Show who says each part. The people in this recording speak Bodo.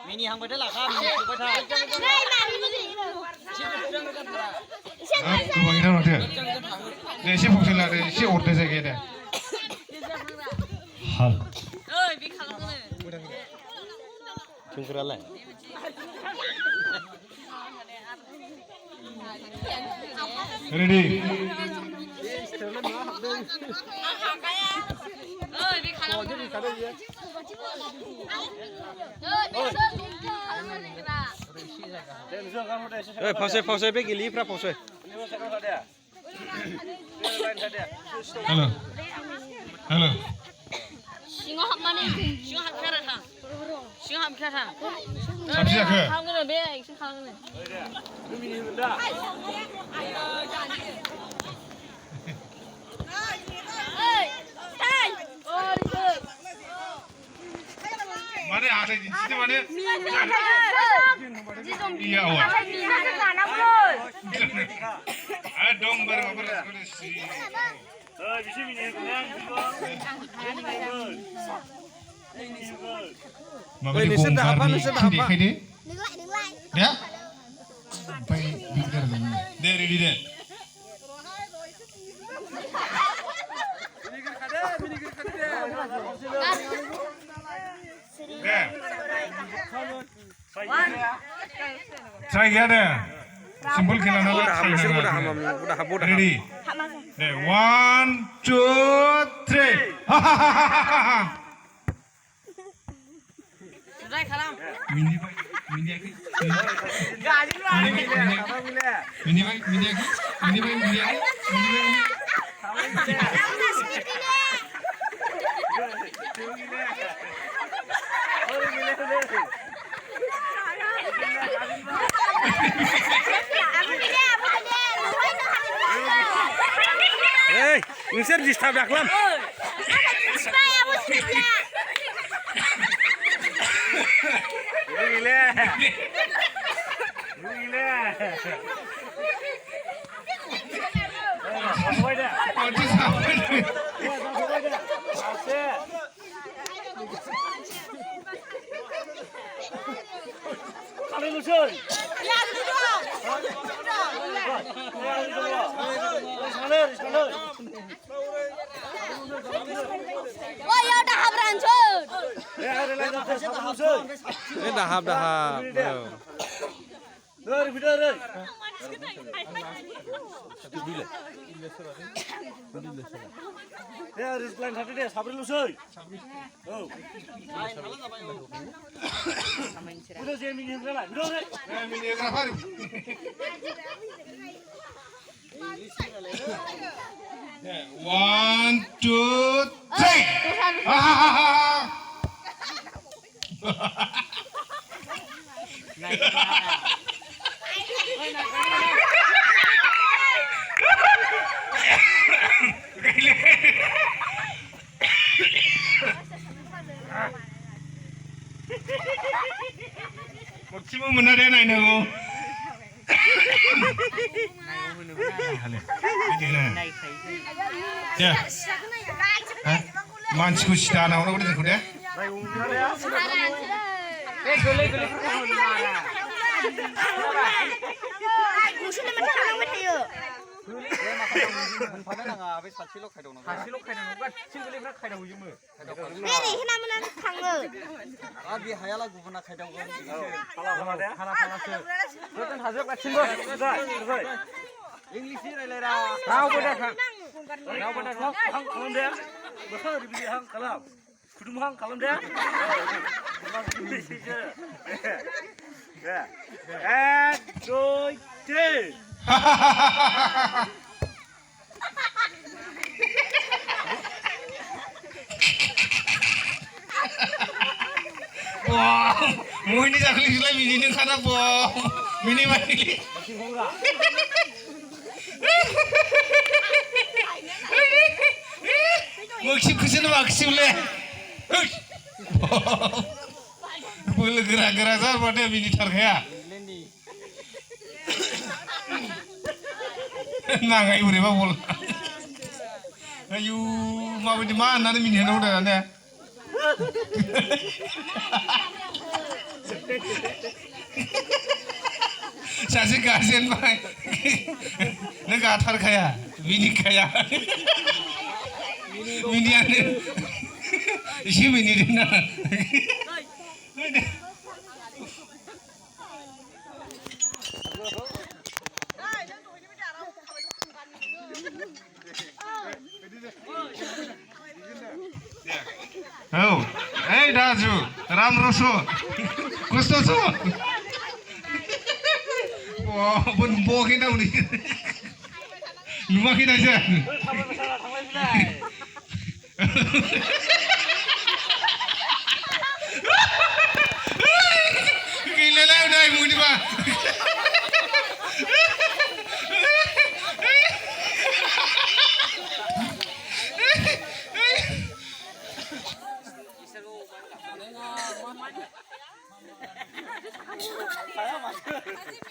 Speaker 1: Mini hàng bữa đó là không, bữa thôi.
Speaker 2: Bang ina nanti. Desi fungsi lah, desi order saja kita. Hal.
Speaker 1: Tunggu lah.
Speaker 2: Ready.
Speaker 1: Pausai pergi lift pausai.
Speaker 2: Hello. Hello.
Speaker 3: Singo hap mana? Singo hap kira thang. Singo hap kira thang.
Speaker 2: Sampai ke?
Speaker 3: Thang ke be, sing thang ke.
Speaker 2: Mana ada di sini mana? Iya awak. Dong berapa sih?
Speaker 4: Bisa mini
Speaker 2: Mama ni bongkar ni, kini. Ya? Baik, bingkar ni. Dari dia. Try again. Simple kena nak ready. 1, 2, 3.
Speaker 3: Sudah kalam.
Speaker 2: Mini lagi. Mini lagi.
Speaker 4: Hey, ngisir distab daklam. Gile. Kali lusun. Ya, duduk.
Speaker 3: Wah, ya dah berancur.
Speaker 1: Ini dahap.
Speaker 4: Dari video dari. Ya, rizlan tadi deh, sabri lusuy. Oh. Udah sih mini berapa? Video deh.
Speaker 2: Mini berapa? One, two, three. Maksimum mana dia naik nago? Ya. Mansku sih nak orang boleh kuda.
Speaker 1: English ni lera.
Speaker 4: Tahu pada kan? Hang kalam dia. Besar di hang kalam. Kudum hang kalam dia. Ya. And 2, 3.
Speaker 2: Wah, mau ini cakap lagi mini ni kan apa? Mini mini. Maksim le. Boleh gerak-gerak sah pada mini terkaya. Nangai uri apa bol? Ayu, mau di mana ni mini hendak ada? दासो गाजेनबाय नों गाथारखाया मिनिखाया मिनियानो एसे मिनिदों ना औ ओइ राजु रामरस खस्थ'स' बहाखै ना उनि नुवाखै ना जों गैलालाय उनाय मुनिबा
Speaker 4: Saya masuk.